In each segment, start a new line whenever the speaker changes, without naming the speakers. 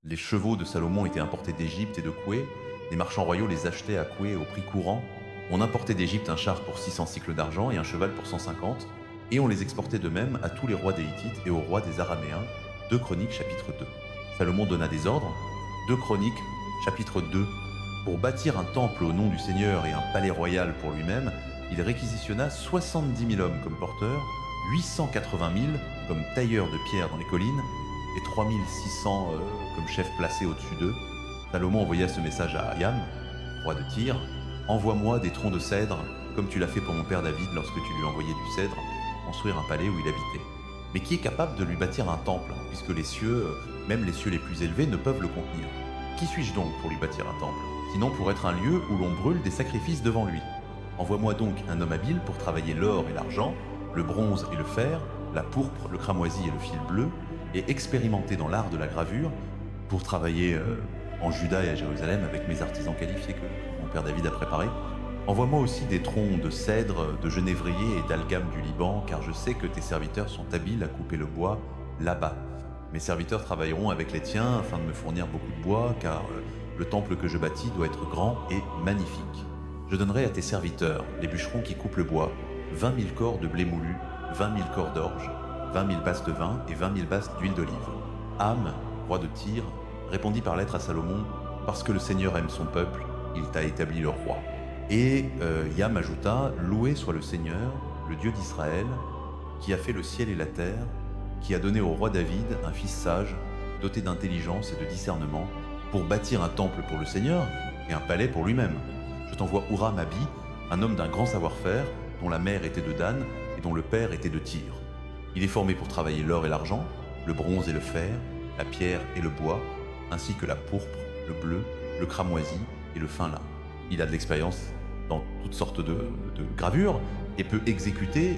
Les chevaux de Salomon étaient importés d'Égypte et de Coué. Les marchands royaux les achetaient à Coué au prix courant. On importait d'Égypte un char pour 600 cycles d'argent et un cheval pour 150, et on les exportait de même à tous les rois des Hittites et aux rois des Araméens. 2 Chroniques chapitre 2. Salomon donna des ordres. 2 Chroniques chapitre 2. Pour bâtir un temple au nom du Seigneur et un palais royal pour lui-même, il réquisitionna 70 000 hommes comme porteurs, 880 000 comme tailleurs de pierre dans les collines, et 3600 comme chefs placés au-dessus d'eux. Salomon envoya ce message à Ayam, roi de Tyr: Envoie-moi des troncs de cèdre, comme tu l'as fait pour mon père David lorsque tu lui envoyais du cèdre, construire un palais où il habitait. Mais qui est capable de lui bâtir un temple, puisque les cieux, même les cieux les plus élevés, ne peuvent le contenir? Qui suis-je donc pour lui bâtir un temple, sinon pour être un lieu où l'on brûle des sacrifices devant lui? Envoie-moi donc un homme habile pour travailler l'or et l'argent, le bronze et le fer, la pourpre, le cramoisi et le fil bleu, et expérimenté dans l'art de la gravure, pour travailler en Juda et à Jérusalem avec mes artisans qualifiés que mon père David a préparés. Envoie-moi aussi des troncs de cèdre, de genévrier et d'algame du Liban, car je sais que tes serviteurs sont habiles à couper le bois là-bas. Mes serviteurs travailleront avec les tiens afin de me fournir beaucoup de bois, car le temple que je bâtis doit être grand et magnifique. Je donnerai à tes serviteurs, les bûcherons qui coupent le bois, 20 000 corps de blé moulu, 20 000 corps d'orge, 20 000 basses de vin et 20 000 basses d'huile d'olive. Am, roi de Tyr, répondit par lettre à Salomon: Parce que le Seigneur aime son peuple, il t'a établi le roi. Et Yam ajouta: Loué soit le Seigneur, le Dieu d'Israël, qui a fait le ciel et la terre, qui a donné au roi David un fils sage, doté d'intelligence et de discernement, pour bâtir un temple pour le Seigneur et un palais pour lui-même. Je t'envoie Huram-Abi, un homme d'un grand savoir-faire, dont la mère était de Dan et dont le père était de Tyr. Il est formé pour travailler l'or et l'argent, le bronze et le fer, la pierre et le bois, ainsi que la pourpre, le bleu, le cramoisi et le fin lin. Il a de l'expérience dans toutes sortes de gravures et peut exécuter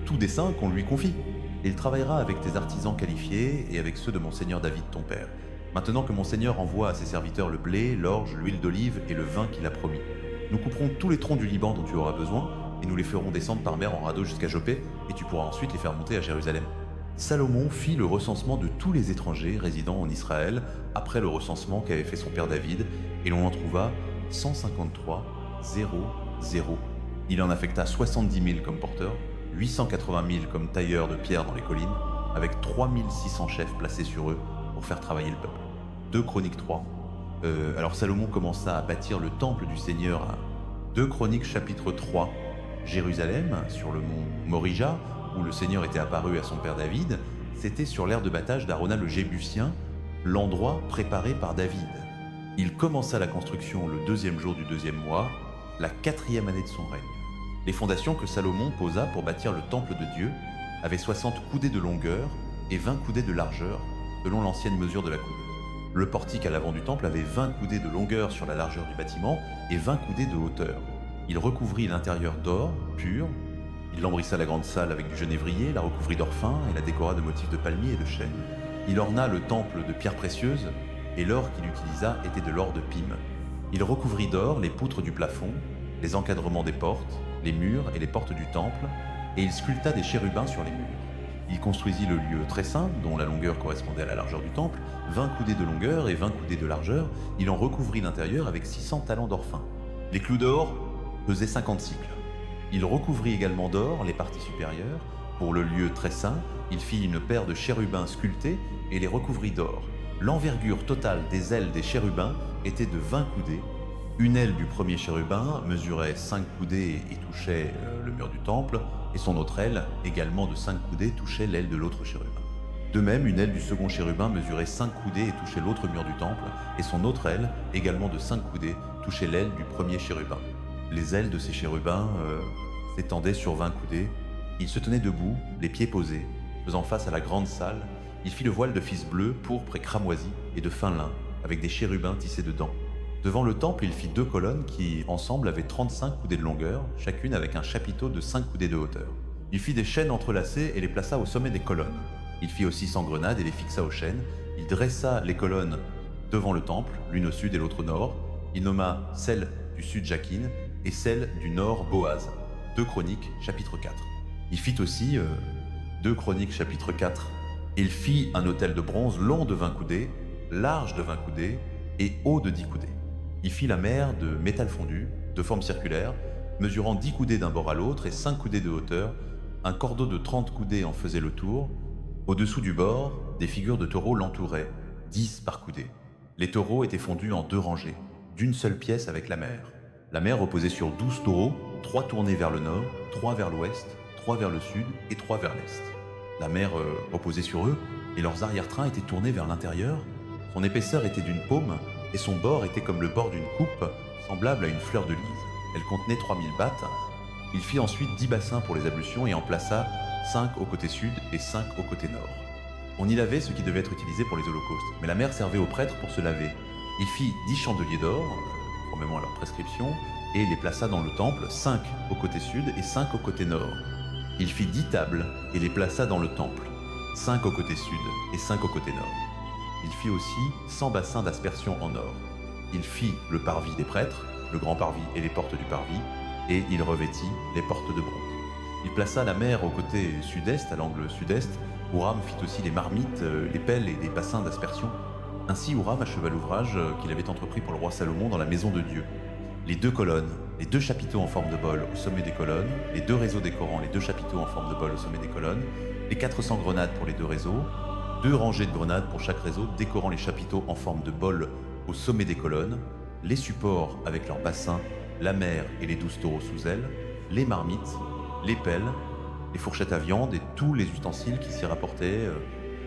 tout dessin qu'on lui confie. Et il travaillera avec tes artisans qualifiés et avec ceux de mon seigneur David ton père. Maintenant que mon seigneur envoie à ses serviteurs le blé, l'orge, l'huile d'olive et le vin qu'il a promis. Nous couperons tous les troncs du Liban dont tu auras besoin, et nous les ferons descendre par mer en radeau jusqu'à Jopé, et tu pourras ensuite les faire monter à Jérusalem. Salomon fit le recensement de tous les étrangers résidant en Israël après le recensement qu'avait fait son père David, et l'on en trouva 153 0 0. Il en affecta 70 000 comme porteurs, 880 000 comme tailleurs de pierre dans les collines, avec 3600 chefs placés sur eux pour faire travailler le peuple. 2 Chroniques 3. Alors Salomon commença à bâtir le temple du Seigneur à 2 Chroniques chapitre 3. Jérusalem, sur le mont Morija, où le Seigneur était apparu à son père David, c'était sur l'aire de battage d'Arona le Jébusien, l'endroit préparé par David. Il commença la construction le 2e jour du 2e mois, la 4e année de son règne. Les fondations que Salomon posa pour bâtir le temple de Dieu avaient 60 coudées de longueur et 20 coudées de largeur, selon l'ancienne mesure de la coudée. Le portique à l'avant du temple avait 20 coudées de longueur sur la largeur du bâtiment et 20 coudées de hauteur. Il recouvrit l'intérieur d'or pur. Il lambrissa la grande salle avec du genévrier, la recouvrit d'or fin et la décora de motifs de palmier et de chêne. Il orna le temple de pierres précieuses, et l'or qu'il utilisa était de l'or de Pim. Il recouvrit d'or les poutres du plafond, les encadrements des portes, les murs et les portes du temple, et il sculpta des chérubins sur les murs. Il construisit le lieu très saint, dont la longueur correspondait à la largeur du temple, 20 coudées de longueur et 20 coudées de largeur. Il en recouvrit l'intérieur avec 600 talents d'or fin. Les clous d'or pesaient 50 cycles. Il recouvrit également d'or les parties supérieures. Pour le lieu très saint, il fit une paire de chérubins sculptés et les recouvrit d'or. L'envergure totale des ailes des chérubins était de 20 coudées. Une aile du premier chérubin mesurait 5 coudées et touchait le mur du temple, et son autre aile, également de 5 coudées, touchait l'aile de l'autre chérubin. De même, une aile du second chérubin mesurait 5 coudées et touchait l'autre mur du temple, et son autre aile, également de 5 coudées, touchait l'aile du premier chérubin. Les ailes de ces chérubins s'étendaient sur 20 coudées. Il se tenait debout, les pieds posés, faisant face à la grande salle. Il fit le voile de fils bleu, pourpre et cramoisi, et de fin lin, avec des chérubins tissés dedans. Devant le temple, il fit 2 colonnes qui, ensemble, avaient 35 coudées de longueur, chacune avec un chapiteau de 5 coudées de hauteur. Il fit des chaînes entrelacées et les plaça au sommet des colonnes. Il fit aussi 100 grenades et les fixa aux chaînes. Il dressa les colonnes devant le temple, l'une au sud et l'autre au nord. Il nomma celle du sud Jakin et celle du nord Boaz. 2 Chroniques, chapitre 4. Il fit aussi 2 Chroniques, chapitre 4. Il fit un autel de bronze long de 20 coudées, large de 20 coudées et haut de 10 coudées. Il fit la mer de métal fondu, de forme circulaire, mesurant 10 coudées d'un bord à l'autre et 5 coudées de hauteur. Un cordeau de 30 coudées en faisait le tour. Au-dessous du bord, des figures de taureaux l'entouraient, 10 par coudée. Les taureaux étaient fondus en 2 rangées, d'une seule pièce avec la mer. La mer reposait sur 12 taureaux, 3 tournés vers le nord, 3 vers l'ouest, 3 vers le sud et 3 vers l'est. La mer reposait sur eux, et leurs arrière-trains étaient tournés vers l'intérieur. Son épaisseur était d'une paume, et son bord était comme le bord d'une coupe, semblable à une fleur de lys. Elle contenait 3000 battes. Il fit ensuite 10 bassins pour les ablutions et en plaça 5 au côté sud et 5 au côté nord. On y lavait ce qui devait être utilisé pour les holocaustes, mais la mer servait aux prêtres pour se laver. Il fit 10 chandeliers d'or, conformément à leur prescription, et les plaça dans le temple, 5 au côté sud et 5 au côté nord. Il fit 10 tables et les plaça dans le temple, 5 au côté sud et 5 au côté nord. Il fit aussi 100 bassins d'aspersion en or. Il fit le parvis des prêtres, le grand parvis et les portes du parvis, et il revêtit les portes de bronze. Il plaça la mer au côté sud-est, à l'angle sud-est. Huram fit aussi les marmites, les pelles et les bassins d'aspersion. Ainsi Huram acheva l'ouvrage qu'il avait entrepris pour le roi Salomon dans la maison de Dieu. Les 2 colonnes, les 2 chapiteaux en forme de bol au sommet des colonnes, les 2 réseaux décorant les 2 chapiteaux en forme de bol au sommet des colonnes, les 400 grenades pour les 2 réseaux, 2 rangées de grenades pour chaque réseau décorant les chapiteaux en forme de bol au sommet des colonnes, les supports avec leurs bassins, la mer et les 12 taureaux sous elle, les marmites, les pelles, les fourchettes à viande et tous les ustensiles qui s'y rapportaient.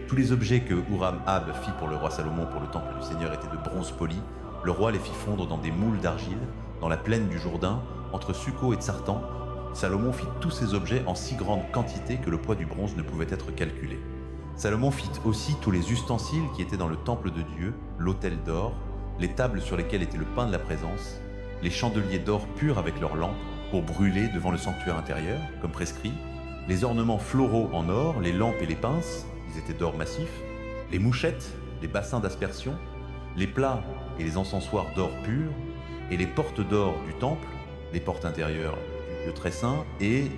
Tous les objets que Huram-Ab fit pour le roi Salomon pour le temple du Seigneur étaient de bronze poli. Le roi les fit fondre dans des moules d'argile, dans la plaine du Jourdain, entre Succo et Tsartan. Salomon fit tous ces objets en si grande quantité que le poids du bronze ne pouvait être calculé. Salomon fit aussi tous les ustensiles qui étaient dans le temple de Dieu, l'autel d'or, les tables sur lesquelles était le pain de la présence, les chandeliers d'or pur avec leurs lampes pour brûler devant le sanctuaire intérieur, comme prescrit, les ornements floraux en or, les lampes et les pinces, ils étaient d'or massif, les mouchettes, les bassins d'aspersion, les plats et les encensoirs d'or pur, et les portes d'or du temple, les portes intérieures du lieu très saint et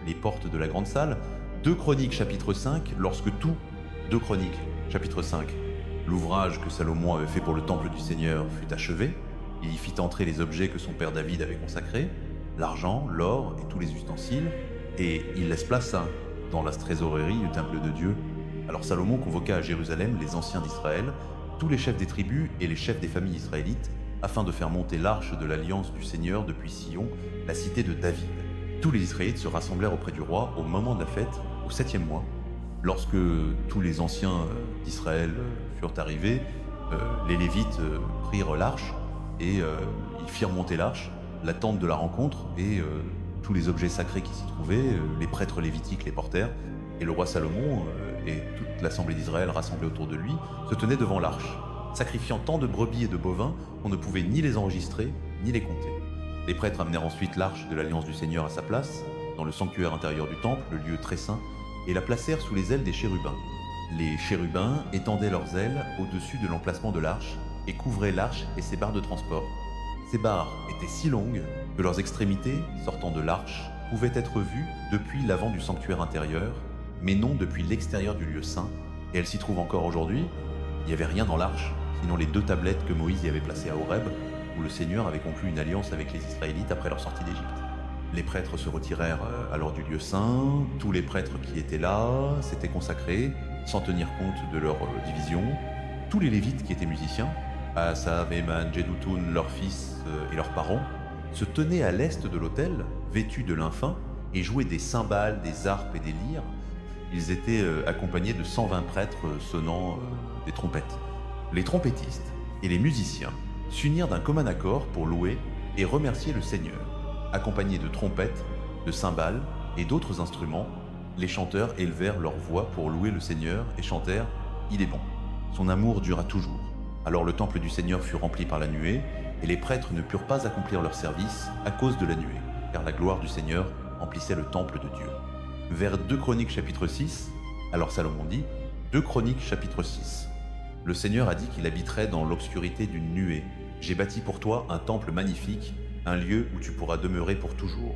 les portes de la grande salle. 2 Chroniques chapitre 5, lorsque tout, 2 Chroniques chapitre 5, l'ouvrage que Salomon avait fait pour le temple du Seigneur fut achevé, il y fit entrer les objets que son père David avait consacrés, l'argent, l'or et tous les ustensiles, et il laisse place dans la trésorerie du temple de Dieu. Alors Salomon convoqua à Jérusalem les anciens d'Israël, tous les chefs des tribus et les chefs des familles israélites, afin de faire monter l'arche de l'alliance du Seigneur depuis Sion, la cité de David. Tous les Israélites se rassemblèrent auprès du roi au moment de la fête, au 7e mois. Lorsque tous les anciens d'Israël furent arrivés, les Lévites prirent l'arche et ils firent monter l'arche, la tente de la rencontre et tous les objets sacrés qui s'y trouvaient, les prêtres lévitiques les portèrent, et le roi Salomon et toute l'assemblée d'Israël rassemblée autour de lui se tenaient devant l'arche, sacrifiant tant de brebis et de bovins qu'on ne pouvait ni les enregistrer ni les compter. Les prêtres amenèrent ensuite l'arche de l'alliance du Seigneur à sa place, dans le sanctuaire intérieur du temple, le lieu très saint, et la placèrent sous les ailes des chérubins. Les chérubins étendaient leurs ailes au-dessus de l'emplacement de l'arche et couvraient l'arche et ses barres de transport. Ces barres étaient si longues que leurs extrémités, sortant de l'arche, pouvaient être vues depuis l'avant du sanctuaire intérieur, mais non depuis l'extérieur du lieu saint, et elles s'y trouvent encore aujourd'hui. Il n'y avait rien dans l'arche, sinon les 2 tablettes que Moïse y avait placées à Horeb, où le Seigneur avait conclu une alliance avec les Israélites après leur sortie d'Égypte. Les prêtres se retirèrent alors du lieu saint, tous les prêtres qui étaient là s'étaient consacrés, sans tenir compte de leur division. Tous les Lévites qui étaient musiciens, Asav, Éman, Jeduthun, leurs fils et leurs parents, se tenaient à l'est de l'autel, vêtus de lin fin, et jouaient des cymbales, des harpes et des lyres. Ils étaient accompagnés de 120 prêtres sonnant des trompettes. Les trompettistes et les musiciens s'unirent d'un commun accord pour louer et remercier le Seigneur. Accompagnés de trompettes, de cymbales et d'autres instruments, les chanteurs élevèrent leur voix pour louer le Seigneur et chantèrent « Il est bon, son amour dura toujours ». Alors le temple du Seigneur fut rempli par la nuée, et les prêtres ne purent pas accomplir leur service à cause de la nuée, car la gloire du Seigneur emplissait le temple de Dieu. Vers 2 Chroniques chapitre 6, alors Salomon dit, 2 Chroniques chapitre 6, le Seigneur a dit qu'il habiterait dans l'obscurité d'une nuée. J'ai bâti pour toi un temple magnifique, un lieu où tu pourras demeurer pour toujours.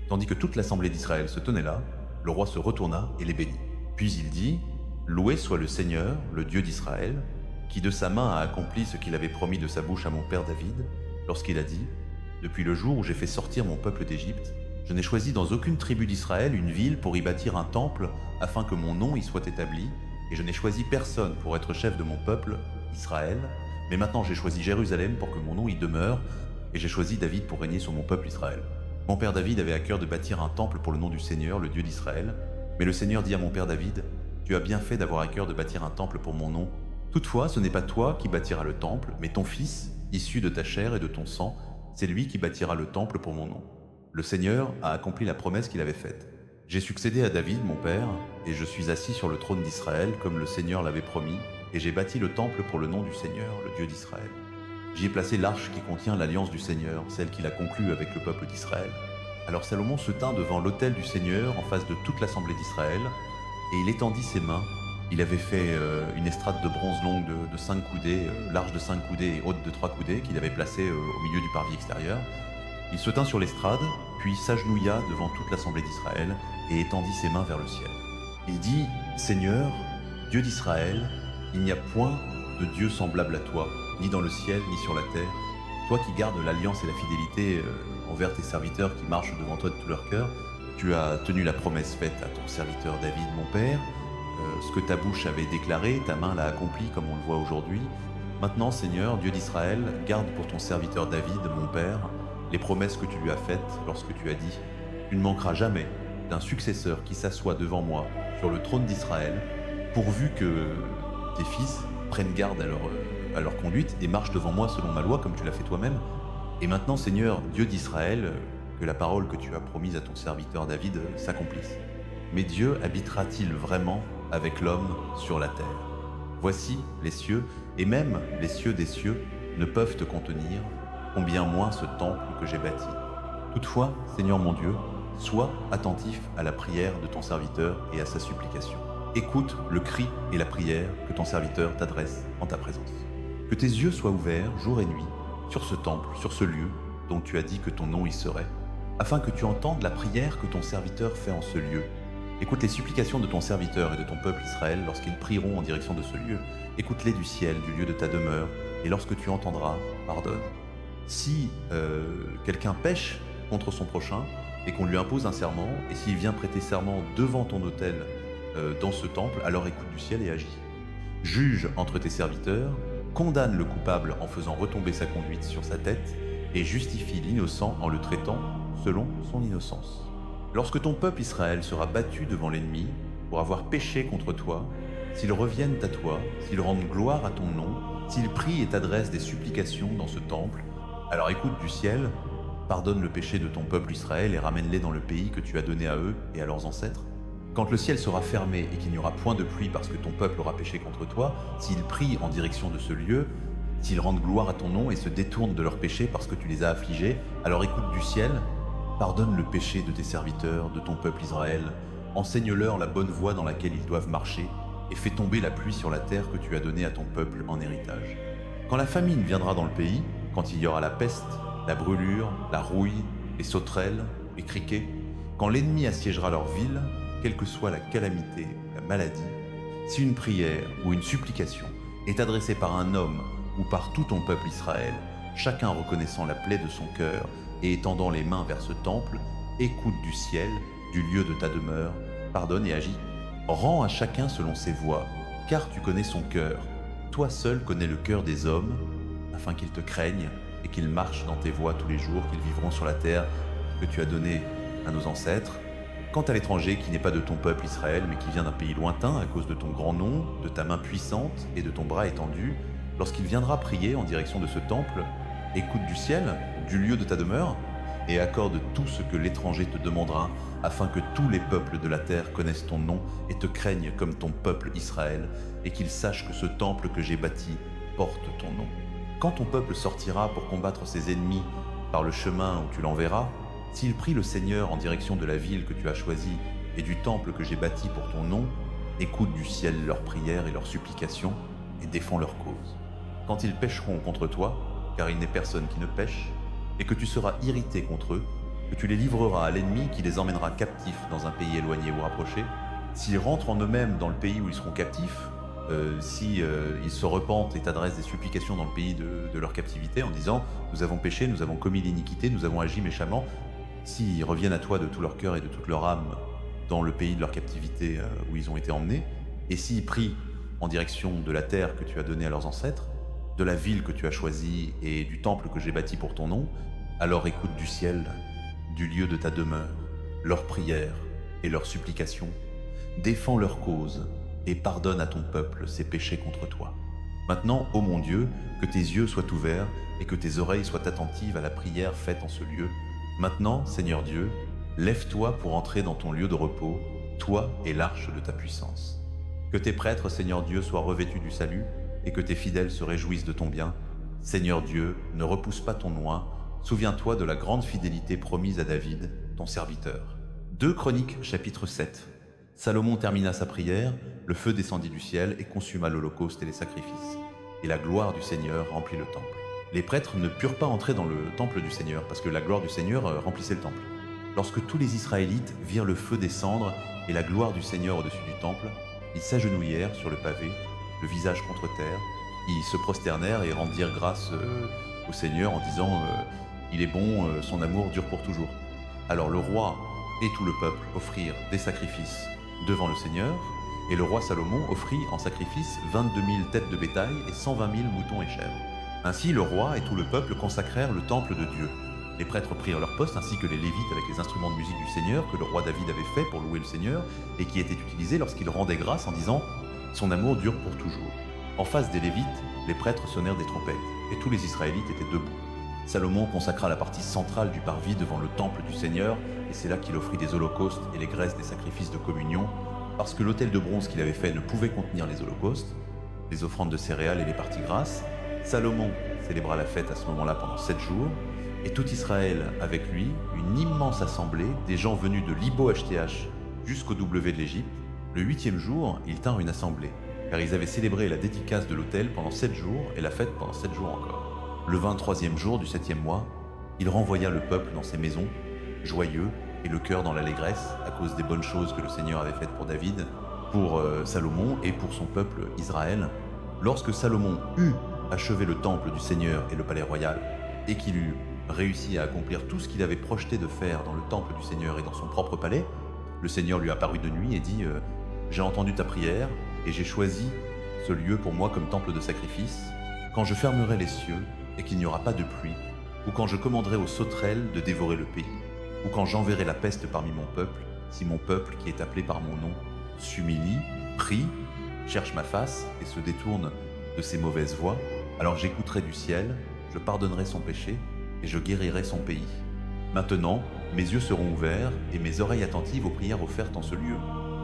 Tandis que toute l'assemblée d'Israël se tenait là, le roi se retourna et les bénit. Puis il dit, loué soit le Seigneur, le Dieu d'Israël, qui de sa main a accompli ce qu'il avait promis de sa bouche à mon père David, lorsqu'il a dit « Depuis le jour où j'ai fait sortir mon peuple d'Égypte, je n'ai choisi dans aucune tribu d'Israël une ville pour y bâtir un temple afin que mon nom y soit établi, et je n'ai choisi personne pour être chef de mon peuple, Israël, mais maintenant j'ai choisi Jérusalem pour que mon nom y demeure, et j'ai choisi David pour régner sur mon peuple Israël. » Mon père David avait à cœur de bâtir un temple pour le nom du Seigneur, le Dieu d'Israël, mais le Seigneur dit à mon père David « Tu as bien fait d'avoir à cœur de bâtir un temple pour mon nom. Toutefois, ce n'est pas toi qui bâtiras le temple, mais ton fils, issu de ta chair et de ton sang, c'est lui qui bâtira le temple pour mon nom. » Le Seigneur a accompli la promesse qu'il avait faite. J'ai succédé à David, mon père, et je suis assis sur le trône d'Israël comme le Seigneur l'avait promis, et j'ai bâti le temple pour le nom du Seigneur, le Dieu d'Israël. J'y ai placé l'arche qui contient l'alliance du Seigneur, celle qu'il a conclue avec le peuple d'Israël. Alors Salomon se tint devant l'autel du Seigneur en face de toute l'assemblée d'Israël, et il étendit ses mains. Il avait fait une estrade de bronze longue de 5 coudées, large de 5 coudées et haute de 3 coudées, qu'il avait placée au milieu du parvis extérieur. Il se tint sur l'estrade, puis s'agenouilla devant toute l'assemblée d'Israël et étendit ses mains vers le ciel. Il dit « Seigneur, Dieu d'Israël, il n'y a point de Dieu semblable à toi, ni dans le ciel, ni sur la terre. Toi qui gardes l'alliance et la fidélité envers tes serviteurs qui marchent devant toi de tout leur cœur, tu as tenu la promesse faite à ton serviteur David, mon père. Ce que ta bouche avait déclaré, ta main l'a accompli comme on le voit aujourd'hui. Maintenant, Seigneur, Dieu d'Israël, garde pour ton serviteur David, mon père, les promesses que tu lui as faites lorsque tu as dit « Tu ne manqueras jamais d'un successeur qui s'assoit devant moi sur le trône d'Israël, pourvu que tes fils prennent garde à leur conduite et marchent devant moi selon ma loi comme tu l'as fait toi-même. Et maintenant, Seigneur, Dieu d'Israël, que la parole que tu as promise à ton serviteur David s'accomplisse. Mais Dieu habitera-t-il vraiment avec l'homme sur la terre? Voici les cieux, et même les cieux des cieux, ne peuvent te contenir, combien moins ce temple que j'ai bâti. Toutefois, Seigneur mon Dieu, sois attentif à la prière de ton serviteur et à sa supplication. Écoute le cri et la prière que ton serviteur t'adresse en ta présence. Que tes yeux soient ouverts jour et nuit sur ce temple, sur ce lieu dont tu as dit que ton nom y serait, afin que tu entendes la prière que ton serviteur fait en ce lieu. Écoute les supplications de ton serviteur et de ton peuple Israël lorsqu'ils prieront en direction de ce lieu. Écoute-les du ciel, du lieu de ta demeure, et lorsque tu entendras, pardonne. Si quelqu'un pêche contre son prochain et qu'on lui impose un serment, et s'il vient prêter serment devant ton autel dans ce temple, alors écoute du ciel et agis. Juge entre tes serviteurs, condamne le coupable en faisant retomber sa conduite sur sa tête, et justifie l'innocent en le traitant selon son innocence. Lorsque ton peuple Israël sera battu devant l'ennemi pour avoir péché contre toi, s'ils reviennent à toi, s'ils rendent gloire à ton nom, s'ils prient et t'adressent des supplications dans ce temple, alors écoute du ciel, pardonne le péché de ton peuple Israël et ramène-les dans le pays que tu as donné à eux et à leurs ancêtres. Quand le ciel sera fermé et qu'il n'y aura point de pluie parce que ton peuple aura péché contre toi, s'ils prient en direction de ce lieu, s'ils rendent gloire à ton nom et se détournent de leurs péchés parce que tu les as affligés, alors écoute du ciel, pardonne le péché de tes serviteurs, de ton peuple Israël, enseigne-leur la bonne voie dans laquelle ils doivent marcher, et fais tomber la pluie sur la terre que tu as donnée à ton peuple en héritage. Quand la famine viendra dans le pays, quand il y aura la peste, la brûlure, la rouille, les sauterelles, les criquets, quand l'ennemi assiégera leur ville, quelle que soit la calamité ou la maladie, si une prière ou une supplication est adressée par un homme ou par tout ton peuple Israël, chacun reconnaissant la plaie de son cœur et étendant les mains vers ce temple, écoute du ciel, du lieu de ta demeure, pardonne et agis. Rends à chacun selon ses voies, car tu connais son cœur. Toi seul connais le cœur des hommes, afin qu'ils te craignent et qu'ils marchent dans tes voies tous les jours, qu'ils vivront sur la terre que tu as donnée à nos ancêtres. Quant à l'étranger qui n'est pas de ton peuple Israël, mais qui vient d'un pays lointain à cause de ton grand nom, de ta main puissante et de ton bras étendu, lorsqu'il viendra prier en direction de ce temple, écoute du ciel, du lieu de ta demeure, et accorde tout ce que l'étranger te demandera, afin que tous les peuples de la terre connaissent ton nom et te craignent comme ton peuple Israël, et qu'ils sachent que ce temple que j'ai bâti porte ton nom. Quand ton peuple sortira pour combattre ses ennemis par le chemin où tu l'enverras, s'il prie le Seigneur en direction de la ville que tu as choisie et du temple que j'ai bâti pour ton nom, écoute du ciel leurs prières et leurs supplications et défends leur cause. Quand ils pécheront contre toi, car il n'est personne qui ne pêche, et que tu seras irrité contre eux, que tu les livreras à l'ennemi qui les emmènera captifs dans un pays éloigné ou rapproché, s'ils rentrent en eux-mêmes dans le pays où ils seront captifs, si ils se repentent et t'adressent des supplications dans le pays de leur captivité en disant « Nous avons péché, nous avons commis l'iniquité, nous avons agi méchamment », s'ils reviennent à toi de tout leur cœur et de toute leur âme dans le pays de leur captivité où ils ont été emmenés, et s'ils prient en direction de la terre que tu as donnée à leurs ancêtres, de la ville que tu as choisie et du temple que j'ai bâti pour ton nom, alors écoute du ciel, du lieu de ta demeure, leurs prières et leurs supplications, défends leur cause et pardonne à ton peuple ses péchés contre toi. Maintenant, ô mon Dieu, que tes yeux soient ouverts et que tes oreilles soient attentives à la prière faite en ce lieu. Maintenant, Seigneur Dieu, lève-toi pour entrer dans ton lieu de repos, toi et l'arche de ta puissance. Que tes prêtres, Seigneur Dieu, soient revêtus du salut et que tes fidèles se réjouissent de ton bien. Seigneur Dieu, ne repousse pas ton oint, souviens-toi de la grande fidélité promise à David, ton serviteur. 2 Chroniques, chapitre 7. Salomon termina sa prière, le feu descendit du ciel et consuma l'holocauste et les sacrifices. Et la gloire du Seigneur remplit le temple. Les prêtres ne purent pas entrer dans le temple du Seigneur parce que la gloire du Seigneur remplissait le temple. Lorsque tous les Israélites virent le feu descendre et la gloire du Seigneur au-dessus du temple, ils s'agenouillèrent sur le pavé, le visage contre terre, ils se prosternèrent et rendirent grâce au Seigneur en disant « Il est bon, son amour dure pour toujours ». Alors le roi et tout le peuple offrirent des sacrifices devant le Seigneur, et le roi Salomon offrit en sacrifice 22 000 têtes de bétail et 120 000 moutons et chèvres. Ainsi le roi et tout le peuple consacrèrent le temple de Dieu. Les prêtres prirent leur poste ainsi que les Lévites avec les instruments de musique du Seigneur que le roi David avait fait pour louer le Seigneur et qui étaient utilisés lorsqu'il rendait grâce en disant « Son amour dure pour toujours ». En face des Lévites, les prêtres sonnèrent des trompettes et tous les Israélites étaient debout. Salomon consacra la partie centrale du parvis devant le temple du Seigneur et c'est là qu'il offrit des holocaustes et les graisses des sacrifices de communion parce que l'autel de bronze qu'il avait fait ne pouvait contenir les holocaustes, les offrandes de céréales et les parties grasses. Salomon célébra la fête à ce moment-là pendant 7 jours et tout Israël avec lui, une immense assemblée, des gens venus de l'Ibo-HTH jusqu'au W de l'Égypte. Le 8e jour, ils tinrent une assemblée, car ils avaient célébré la dédicace de l'autel pendant 7 jours et la fête pendant 7 jours encore. Le 23e jour du 7e mois, il renvoya le peuple dans ses maisons, joyeux et le cœur dans l'allégresse à cause des bonnes choses que le Seigneur avait faites pour David, pour Salomon et pour son peuple Israël. Lorsque Salomon eut achevé le temple du Seigneur et le palais royal, et qu'il eut réussi à accomplir tout ce qu'il avait projeté de faire dans le temple du Seigneur et dans son propre palais, le Seigneur lui apparut de nuit et dit « J'ai entendu ta prière et j'ai choisi ce lieu pour moi comme temple de sacrifice. Quand je fermerai les cieux et qu'il n'y aura pas de pluie, ou quand je commanderai aux sauterelles de dévorer le pays, ou quand j'enverrai la peste parmi mon peuple, si mon peuple qui est appelé par mon nom s'humilie, prie, cherche ma face et se détourne de ses mauvaises voies, alors j'écouterai du ciel, je pardonnerai son péché et je guérirai son pays. Maintenant, mes yeux seront ouverts et mes oreilles attentives aux prières offertes en ce lieu.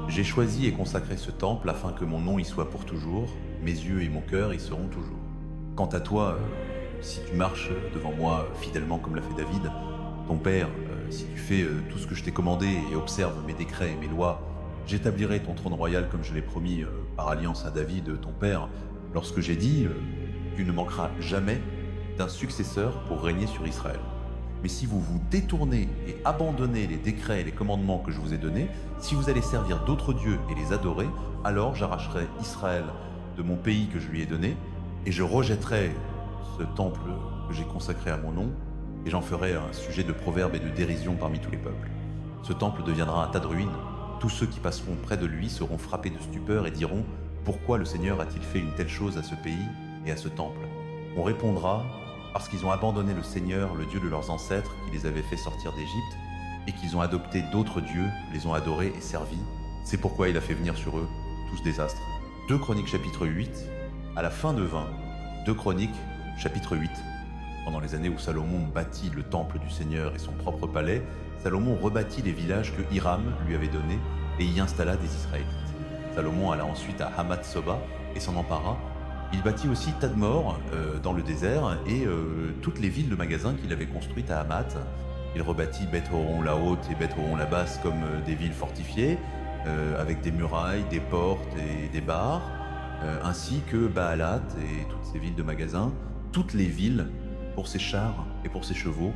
J'ai choisi et consacré ce temple afin que mon nom y soit pour toujours, mes yeux et mon cœur y seront toujours. Quant à toi, si tu marches devant moi fidèlement comme l'a fait David, ton père, si tu fais tout ce que je t'ai commandé et observes mes décrets et mes lois, j'établirai ton trône royal comme je l'ai promis par alliance à David, ton père, lorsque j'ai dit « Tu ne manqueras jamais d'un successeur pour régner sur Israël. » Mais si vous vous détournez et abandonnez les décrets et les commandements que je vous ai donnés, si vous allez servir d'autres dieux et les adorer, alors j'arracherai Israël de mon pays que je lui ai donné, et je rejetterai ce temple que j'ai consacré à mon nom, et j'en ferai un sujet de proverbe et de dérision parmi tous les peuples. Ce temple deviendra un tas de ruines. Tous ceux qui passeront près de lui seront frappés de stupeur et diront « Pourquoi le Seigneur a-t-il fait une telle chose à ce pays et à ce temple ?» On répondra « Parce qu'ils ont abandonné le Seigneur, le Dieu de leurs ancêtres, qui les avait fait sortir d'Égypte, et qu'ils ont adopté d'autres dieux, les ont adorés et servis. C'est pourquoi il a fait venir sur eux tout ce désastre. » 2 Chroniques chapitre 8, à la fin de 20, 2 Chroniques chapitre 8. Pendant les années où Salomon bâtit le temple du Seigneur et son propre palais, Salomon rebâtit les villages que Hiram lui avait donnés et y installa des Israélites. Salomon alla ensuite à Hamath-Soba et s'en empara. Il bâtit aussi Tadmor dans le désert et toutes les villes de magasins qu'il avait construites à Hamath. Il rebâtit Beth-Horon la haute et Beth-Horon la basse comme des villes fortifiées, avec des murailles, des portes et des barres, ainsi que Baalat et toutes ces villes de magasins, toutes les villes pour ses chars et pour ses chevaux,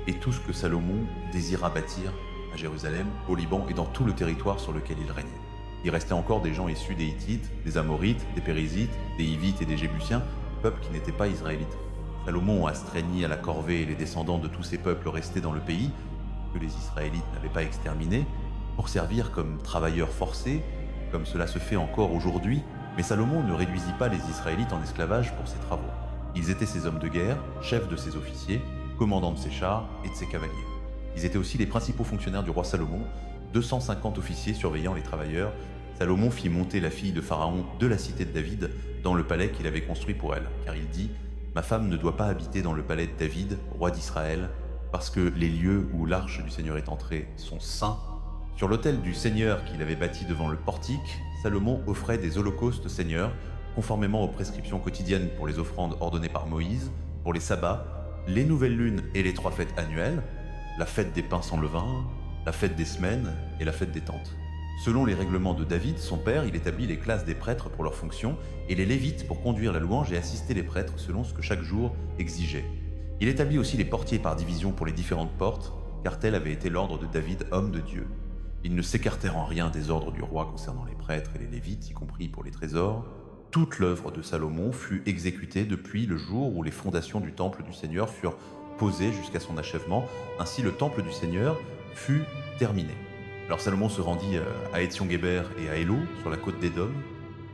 et tout ce que Salomon désira bâtir à Jérusalem, au Liban et dans tout le territoire sur lequel il régnait. Il restait encore des gens issus des Hittites, des Amorites, des Périzites, des Hivites et des Jébusiens, peuples qui n'étaient pas israélites. Salomon astreignit à la corvée les descendants de tous ces peuples restés dans le pays, que les Israélites n'avaient pas exterminés, pour servir comme travailleurs forcés, comme cela se fait encore aujourd'hui, mais Salomon ne réduisit pas les Israélites en esclavage pour ses travaux. Ils étaient ses hommes de guerre, chefs de ses officiers, commandants de ses chars et de ses cavaliers. Ils étaient aussi les principaux fonctionnaires du roi Salomon, 250 officiers surveillant les travailleurs. Salomon fit monter la fille de Pharaon de la cité de David dans le palais qu'il avait construit pour elle, car il dit « Ma femme ne doit pas habiter dans le palais de David, roi d'Israël, parce que les lieux où l'arche du Seigneur est entrée sont saints. » Sur l'autel du Seigneur qu'il avait bâti devant le portique, Salomon offrait des holocaustes au Seigneur, conformément aux prescriptions quotidiennes pour les offrandes ordonnées par Moïse, pour les sabbats, les nouvelles lunes et les 3 fêtes annuelles, la fête des pains sans levain, la fête des semaines et la fête des tentes. Selon les règlements de David, son père, il établit les classes des prêtres pour leurs fonctions et les lévites pour conduire la louange et assister les prêtres selon ce que chaque jour exigeait. Il établit aussi les portiers par division pour les différentes portes, car tel avait été l'ordre de David, homme de Dieu. Ils ne s'écartèrent en rien des ordres du roi concernant les prêtres et les lévites, y compris pour les trésors. Toute l'œuvre de Salomon fut exécutée depuis le jour où les fondations du temple du Seigneur furent posées jusqu'à son achèvement. Ainsi, le temple du Seigneur fut terminé. Alors Salomon se rendit à Étsion-Guéber et à Élo, sur la côte d'Édom.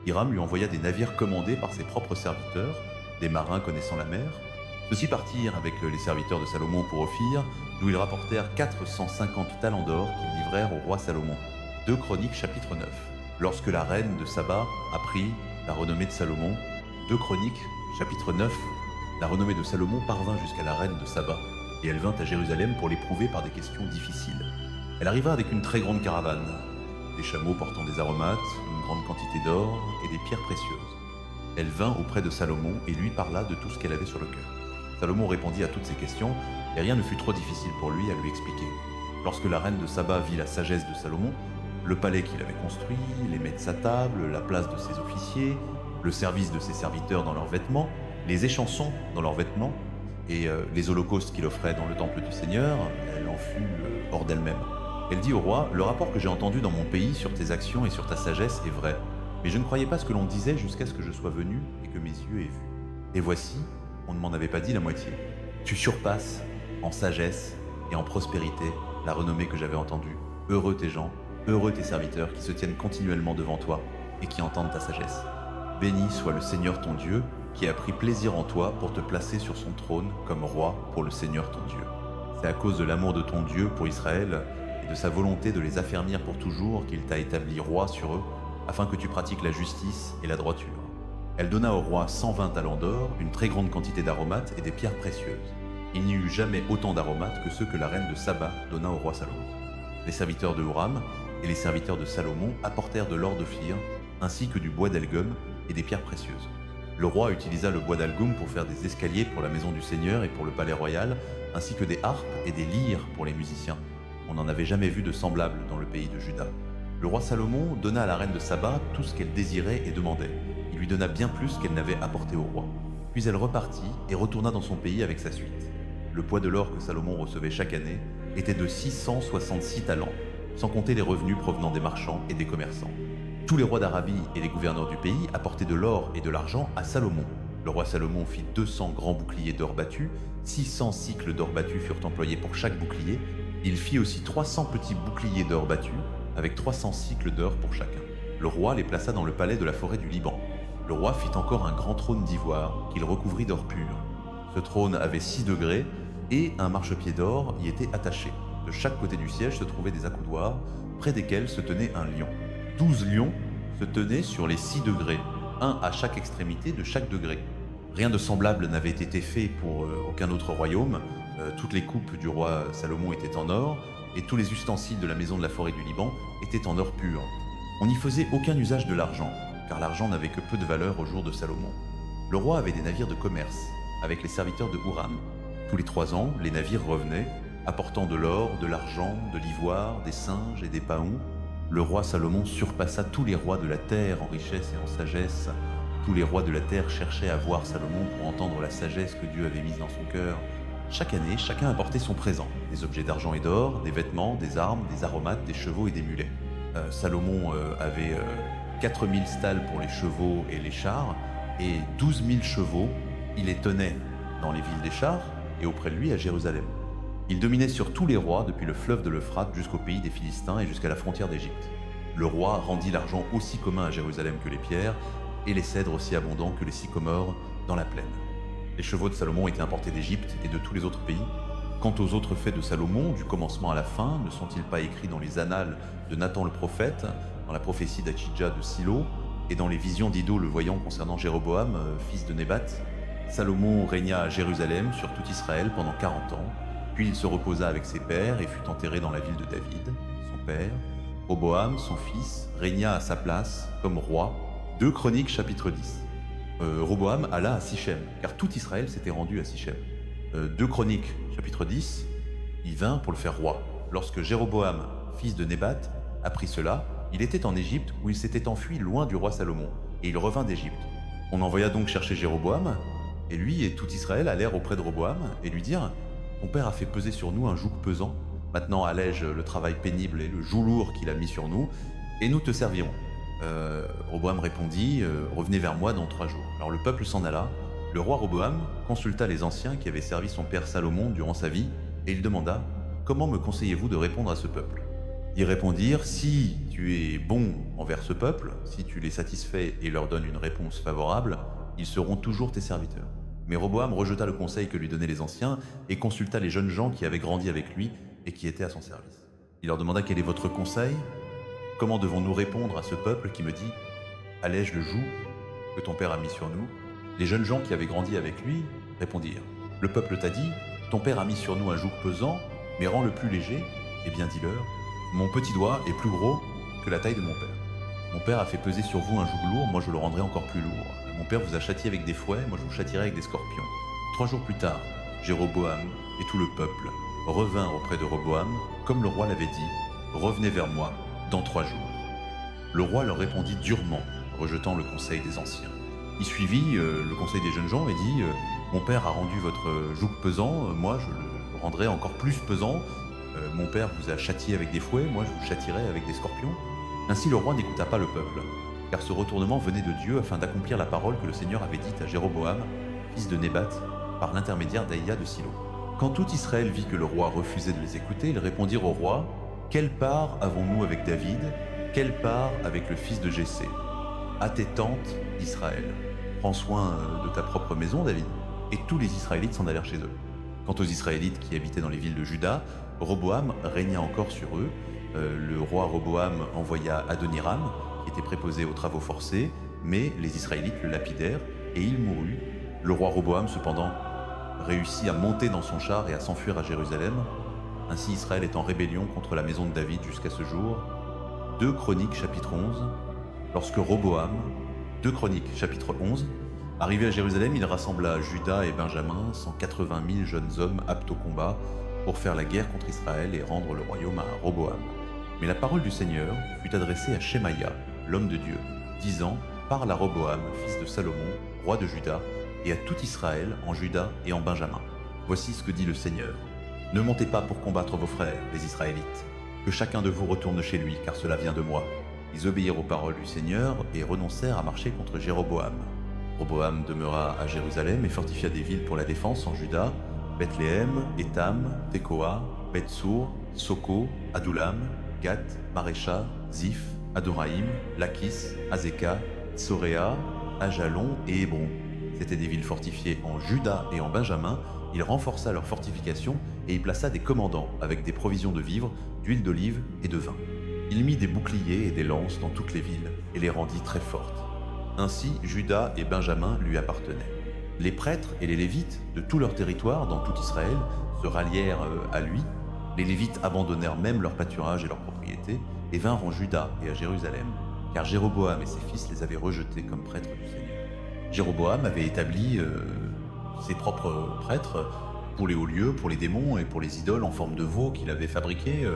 Hiram lui envoya des navires commandés par ses propres serviteurs, des marins connaissant la mer. Ceux-ci partirent avec les serviteurs de Salomon pour Ophir, d'où ils rapportèrent 450 talents d'or qu'ils livrèrent au roi Salomon. 2 Chroniques chapitre 9. Lorsque la reine de Saba apprit la renommée de Salomon, 2 Chroniques chapitre 9, la renommée de Salomon parvint jusqu'à la reine de Saba, et elle vint à Jérusalem pour l'éprouver par des questions difficiles. Elle arriva avec une très grande caravane, des chameaux portant des aromates, une grande quantité d'or et des pierres précieuses. Elle vint auprès de Salomon et lui parla de tout ce qu'elle avait sur le cœur. Salomon répondit à toutes ces questions, et rien ne fut trop difficile pour lui à lui expliquer. Lorsque la reine de Saba vit la sagesse de Salomon, le palais qu'il avait construit, les mets de sa table, la place de ses officiers, le service de ses serviteurs dans leurs vêtements, les échansons dans leurs vêtements, et les holocaustes qu'il offrait dans le temple du Seigneur, elle en fut hors d'elle-même. Elle dit au roi, « Le rapport que j'ai entendu dans mon pays sur tes actions et sur ta sagesse est vrai, mais je ne croyais pas ce que l'on disait jusqu'à ce que je sois venu et que mes yeux aient vu. Et voici, on ne m'en avait pas dit la moitié. Tu surpasses en sagesse et en prospérité la renommée que j'avais entendue. Heureux tes gens, heureux tes serviteurs qui se tiennent continuellement devant toi et qui entendent ta sagesse. Béni soit le Seigneur ton Dieu, qui a pris plaisir en toi pour te placer sur son trône comme roi pour le Seigneur ton Dieu. C'est à cause de l'amour de ton Dieu pour Israël et de sa volonté de les affermir pour toujours qu'il t'a établi roi sur eux, afin que tu pratiques la justice et la droiture. » Elle donna au roi 120 talents d'or, une très grande quantité d'aromates et des pierres précieuses. Il n'y eut jamais autant d'aromates que ceux que la reine de Saba donna au roi Salomon. Les serviteurs de Huram et les serviteurs de Salomon apportèrent de l'or d'Ophir, ainsi que du bois d'Elgum et des pierres précieuses. Le roi utilisa le bois d'Algoum pour faire des escaliers pour la maison du Seigneur et pour le palais royal, ainsi que des harpes et des lyres pour les musiciens. On n'en avait jamais vu de semblable dans le pays de Juda. Le roi Salomon donna à la reine de Saba tout ce qu'elle désirait et demandait. Il lui donna bien plus qu'elle n'avait apporté au roi. Puis elle repartit et retourna dans son pays avec sa suite. Le poids de l'or que Salomon recevait chaque année était de 666 talents, sans compter les revenus provenant des marchands et des commerçants. Tous les rois d'Arabie et les gouverneurs du pays apportaient de l'or et de l'argent à Salomon. Le roi Salomon fit 200 grands boucliers d'or battu, 600 cycles d'or battu furent employés pour chaque bouclier. Il fit aussi 300 petits boucliers d'or battus, avec 300 cycles d'or pour chacun. Le roi les plaça dans le palais de la forêt du Liban. Le roi fit encore un grand trône d'ivoire qu'il recouvrit d'or pur. Ce trône avait 6 degrés et un marchepied d'or y était attaché. De chaque côté du siège se trouvaient des accoudoirs, près desquels se tenait un lion. 12 lions se tenaient sur les 6 degrés, un à chaque extrémité de chaque degré. Rien de semblable n'avait été fait pour aucun autre royaume. Toutes les coupes du roi Salomon étaient en or, et tous les ustensiles de la maison de la forêt du Liban étaient en or pur. On n'y faisait aucun usage de l'argent, car l'argent n'avait que peu de valeur au jour de Salomon. Le roi avait des navires de commerce, avec les serviteurs de Huram. Tous les 3 ans, les navires revenaient, apportant de l'or, de l'argent, de l'ivoire, des singes et des paons. Le roi Salomon surpassa tous les rois de la terre en richesse et en sagesse. Tous les rois de la terre cherchaient à voir Salomon pour entendre la sagesse que Dieu avait mise dans son cœur. Chaque année, chacun apportait son présent, des objets d'argent et d'or, des vêtements, des armes, des aromates, des chevaux et des mulets. Salomon avait 4000 stalles pour les chevaux et les chars, et 12 000 chevaux, il les tenait dans les villes des chars et auprès de lui à Jérusalem. Il dominait sur tous les rois depuis le fleuve de l'Euphrate jusqu'au pays des Philistins et jusqu'à la frontière d'Égypte. Le roi rendit l'argent aussi commun à Jérusalem que les pierres, et les cèdres aussi abondants que les sycomores dans la plaine. Les chevaux de Salomon étaient importés d'Égypte et de tous les autres pays. Quant aux autres faits de Salomon, du commencement à la fin, ne sont-ils pas écrits dans les annales de Nathan le prophète, dans la prophétie d'Achidja de Silo, et dans les visions d'Ido le voyant concernant Jéroboam, fils de Nébat? Salomon régna à Jérusalem sur tout Israël pendant 40 ans, puis il se reposa avec ses pères et fut enterré dans la ville de David, son père. Roboam, son fils, régna à sa place comme roi. 2 Chroniques chapitre 10. Roboam alla à Sichem, car tout Israël s'était rendu à Sichem. 2 Chroniques chapitre 10, il vint pour le faire roi. Lorsque Jéroboam, fils de Nébat, apprit cela, il était en Égypte où il s'était enfui loin du roi Salomon, et il revint d'Égypte. On envoya donc chercher Jéroboam, et lui et tout Israël allèrent auprès de Roboam et lui dirent: « Ton père a fait peser sur nous un joug pesant, maintenant allège le travail pénible et le joug lourd qu'il a mis sur nous, et nous te servirons. » Roboam répondit: « Revenez vers moi dans 3 jours. » Alors le peuple s'en alla. Le roi Roboam consulta les anciens qui avaient servi son père Salomon durant sa vie, et il demanda: « Comment me conseillez-vous de répondre à ce peuple ?» Ils répondirent: « Si tu es bon envers ce peuple, si tu les satisfais et leur donnes une réponse favorable, ils seront toujours tes serviteurs. » Mais Roboam rejeta le conseil que lui donnaient les anciens et consulta les jeunes gens qui avaient grandi avec lui et qui étaient à son service. Il leur demanda: « Quel est votre conseil? Comment devons-nous répondre à ce peuple qui me dit: « Allège le joug que ton père a mis sur nous ?» » Les jeunes gens qui avaient grandi avec lui répondirent: « Le peuple t'a dit: « Ton père a mis sur nous un joug pesant, mais rends-le plus léger. » Eh bien dis-leur: « Mon petit doigt est plus gros que la taille de mon père. Mon père a fait peser sur vous un joug lourd, moi je le rendrai encore plus lourd. Mon père vous a châtié avec des fouets, moi je vous châtierai avec des scorpions. » 3 jours plus tard, Jéroboam et tout le peuple revinrent auprès de Roboam, comme le roi l'avait dit: « Revenez vers moi dans 3 jours. » Le roi leur répondit durement, rejetant le conseil des anciens. Il suivit le conseil des jeunes gens et dit: « Mon père a rendu votre joug pesant, moi je le rendrai encore plus pesant. Mon père vous a châtié avec des fouets, moi je vous châtierai avec des scorpions. » Ainsi le roi n'écouta pas le peuple, car ce retournement venait de Dieu afin d'accomplir la parole que le Seigneur avait dite à Jéroboam, fils de Nébat, par l'intermédiaire d'Aïa de Silo. Quand tout Israël vit que le roi refusait de les écouter, ils répondirent au roi: « Quelle part avons-nous avec David? Quelle part avec le fils de Jessé? À tes tentes, Israël. Prends soin de ta propre maison, David. » Et tous les Israélites s'en allèrent chez eux. Quant aux Israélites qui habitaient dans les villes de Juda, Roboam régna encore sur eux. Le roi Roboam envoya Adoniram, qui était préposé aux travaux forcés, mais les Israélites le lapidèrent et il mourut. Le roi Roboam, cependant, réussit à monter dans son char et à s'enfuir à Jérusalem. Ainsi Israël est en rébellion contre la maison de David jusqu'à ce jour. 2 Chroniques chapitre 11. Lorsque Roboam, 2 Chroniques chapitre 11, arrivé à Jérusalem, il rassembla Juda et Benjamin, 180 000 jeunes hommes aptes au combat, pour faire la guerre contre Israël et rendre le royaume à Roboam. Mais la parole du Seigneur fut adressée à Shemaïa, l'homme de Dieu, disant: « Parle à Roboam, fils de Salomon, roi de Juda, et à tout Israël, en Juda et en Benjamin. Voici ce que dit le Seigneur. Ne montez pas pour combattre vos frères, les Israélites. Que chacun de vous retourne chez lui, car cela vient de moi. » Ils obéirent aux paroles du Seigneur et renoncèrent à marcher contre Jéroboam. Roboam demeura à Jérusalem et fortifia des villes pour la défense en Juda: Bethléem, Étam, Tekoa, Bethsour, Soko, Adoulam, Gath, Marécha, Ziph, Adoraïm, Lakis, Azeka, Tsoréa, Ajalon et Hébron. C'étaient des villes fortifiées en Juda et en Benjamin. Il renforça leurs fortifications et y plaça des commandants avec des provisions de vivres, d'huile d'olive et de vin. Il mit des boucliers et des lances dans toutes les villes et les rendit très fortes. Ainsi, Juda et Benjamin lui appartenaient. Les prêtres et les Lévites de tout leur territoire dans tout Israël se rallièrent à lui. Les Lévites abandonnèrent même leur pâturage et leurs propriétés et vinrent en Juda et à Jérusalem, car Jéroboam et ses fils les avaient rejetés comme prêtres du Seigneur. Jéroboam avait établi ses propres prêtres pour les hauts lieux, pour les démons et pour les idoles en forme de veaux qu'il avait fabriqués.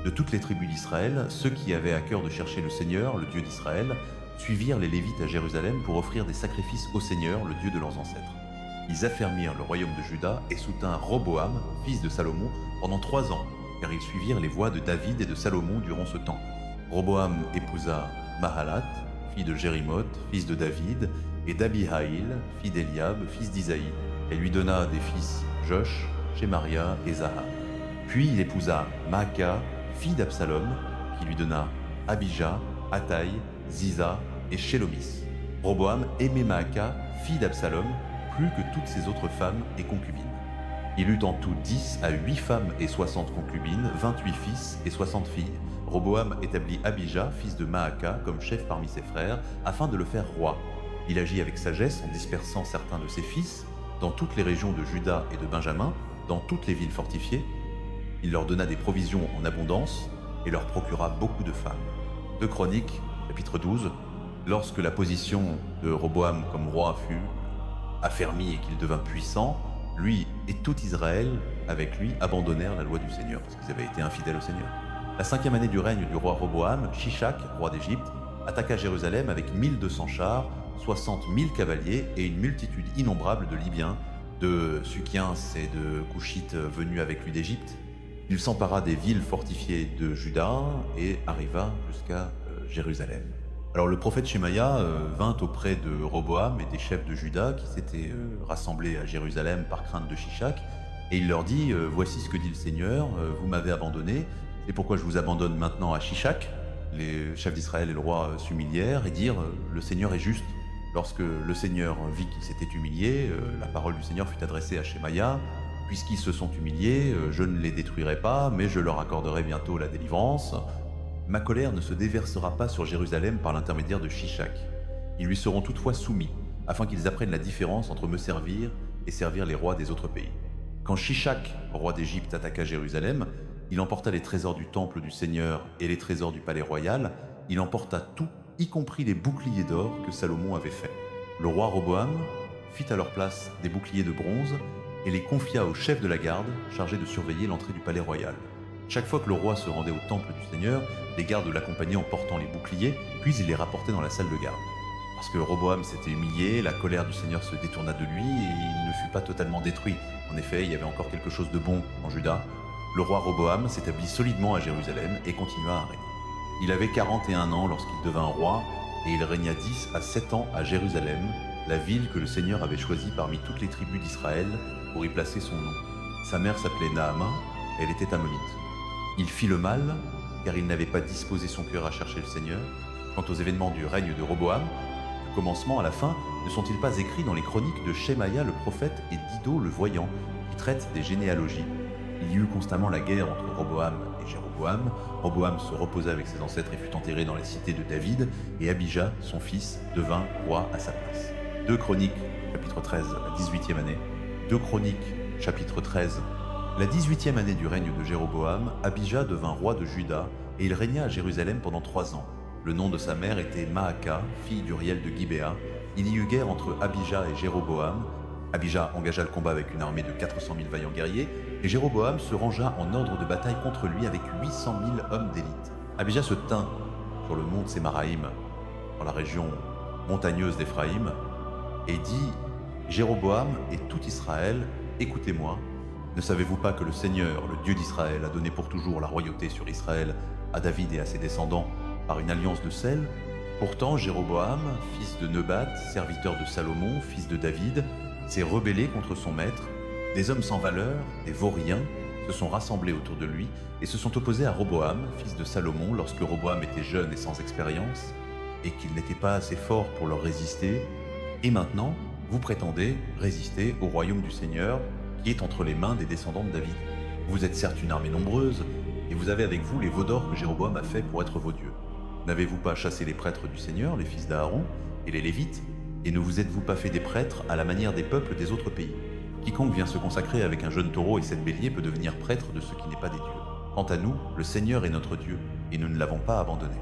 De toutes les tribus d'Israël, ceux qui avaient à cœur de chercher le Seigneur, le Dieu d'Israël, suivirent les Lévites à Jérusalem pour offrir des sacrifices au Seigneur, le Dieu de leurs ancêtres. Ils affermirent le royaume de Juda et soutinrent Roboam, fils de Salomon, pendant 3 ans, car ils suivirent les voies de David et de Salomon durant ce temps. Roboam épousa Mahalat, fille de Jérimoth, fils de David, et d'Abihaïl, fille d'Eliab, fils d'Isaïe. Elle lui donna des fils Josh, Shemaria et Zaham. Puis il épousa Maaka, fille d'Absalom, qui lui donna Abijah, Athaï, Ziza et Shélomis. Roboam aimait Maaka, fille d'Absalom, plus que toutes ses autres femmes et concubines. Il eut en tout 10 à 8 femmes et 60 concubines, 28 fils et 60 filles. Roboam établit Abijah, fils de Maaka, comme chef parmi ses frères, afin de le faire roi. Il agit avec sagesse en dispersant certains de ses fils dans toutes les régions de Juda et de Benjamin, dans toutes les villes fortifiées. Il leur donna des provisions en abondance et leur procura beaucoup de femmes. 2 Chroniques, chapitre 12. Lorsque la position de Roboam comme roi fut affermie et qu'il devint puissant, lui et tout Israël, avec lui, abandonnèrent la loi du Seigneur, parce qu'ils avaient été infidèles au Seigneur. La 5e année du règne du roi Roboam, Shishak, roi d'Égypte, attaqua Jérusalem avec 1200 chars, 60 000 cavaliers et une multitude innombrable de Libyens, de Sukiens et de Couchites venus avec lui d'Égypte. Il s'empara des villes fortifiées de Juda et arriva jusqu'à Jérusalem. Alors le prophète Shemaïa vint auprès de Roboam et des chefs de Juda qui s'étaient rassemblés à Jérusalem par crainte de Shishak, et il leur dit « Voici ce que dit le Seigneur, vous m'avez abandonné, c'est pourquoi je vous abandonne maintenant à Shishak ». Les chefs d'Israël et le roi s'humilièrent et dirent « Le Seigneur est juste ». Lorsque le Seigneur vit qu'il s'était humilié, la parole du Seigneur fut adressée à Shemaïa. « Puisqu'ils se sont humiliés, je ne les détruirai pas, mais je leur accorderai bientôt la délivrance. Ma colère ne se déversera pas sur Jérusalem par l'intermédiaire de Shishak. Ils lui seront toutefois soumis, afin qu'ils apprennent la différence entre me servir et servir les rois des autres pays. » Quand Shishak, roi d'Égypte, attaqua Jérusalem, il emporta les trésors du temple du Seigneur et les trésors du palais royal. Il emporta tout, y compris les boucliers d'or que Salomon avait faits. Le roi Roboam fit à leur place des boucliers de bronze et les confia au chef de la garde, chargé de surveiller l'entrée du palais royal. Chaque fois que le roi se rendait au temple du Seigneur, les gardes l'accompagnaient en portant les boucliers, puis il les rapportait dans la salle de garde. Parce que Roboam s'était humilié, la colère du Seigneur se détourna de lui et il ne fut pas totalement détruit. En effet, il y avait encore quelque chose de bon en Juda. Le roi Roboam s'établit solidement à Jérusalem et continua à régner. Il avait 41 ans lorsqu'il devint roi et il régna 10 à 7 ans à Jérusalem, la ville que le Seigneur avait choisie parmi toutes les tribus d'Israël pour y placer son nom. Sa mère s'appelait Naama, elle était ammonite. Il fit le mal, car il n'avait pas disposé son cœur à chercher le Seigneur. Quant aux événements du règne de Roboam, du commencement à la fin, ne sont-ils pas écrits dans les chroniques de Shemaïa le prophète et d'Ido le voyant, qui traitent des généalogies? Il y eut constamment la guerre entre Roboam et Jéroboam. Roboam se reposa avec ses ancêtres et fut enterré dans les cités de David, et Abijah, son fils, devint roi à sa place. 2 Chroniques, chapitre 13, la 18e année. 2 Chroniques, chapitre 13. La 18e année du règne de Jéroboam, Abijah devint roi de Juda, et il régna à Jérusalem pendant 3 ans. Le nom de sa mère était Maaka, fille d'Uriel de Gibéa. Il y eut guerre entre Abijah et Jéroboam. Abijah engagea le combat avec une armée de 400 000 vaillants guerriers, et Jéroboam se rangea en ordre de bataille contre lui avec 800 000 hommes d'élite. Abijah se tint sur le mont Tsémaraïm, dans la région montagneuse d'Éphraïm, et dit « Jéroboam et tout Israël, écoutez-moi. Ne savez-vous pas que le Seigneur, le Dieu d'Israël, a donné pour toujours la royauté sur Israël à David et à ses descendants par une alliance de sel? Pourtant, Jéroboam, fils de Nebat, serviteur de Salomon, fils de David, s'est rebellé contre son maître. Des hommes sans valeur, des vauriens, se sont rassemblés autour de lui et se sont opposés à Roboam, fils de Salomon, lorsque Roboam était jeune et sans expérience, et qu'il n'était pas assez fort pour leur résister. Et maintenant, vous prétendez résister au royaume du Seigneur, qui est entre les mains des descendants de David. Vous êtes certes une armée nombreuse, et vous avez avec vous les veaux d'or que Jéroboam a fait pour être vos dieux. N'avez-vous pas chassé les prêtres du Seigneur, les fils d'Aaron, et les Lévites, et ne vous êtes-vous pas fait des prêtres à la manière des peuples des autres pays? Quiconque vient se consacrer avec un jeune taureau et 7 béliers peut devenir prêtre de ce qui n'est pas des dieux. Quant à nous, le Seigneur est notre Dieu, et nous ne l'avons pas abandonné.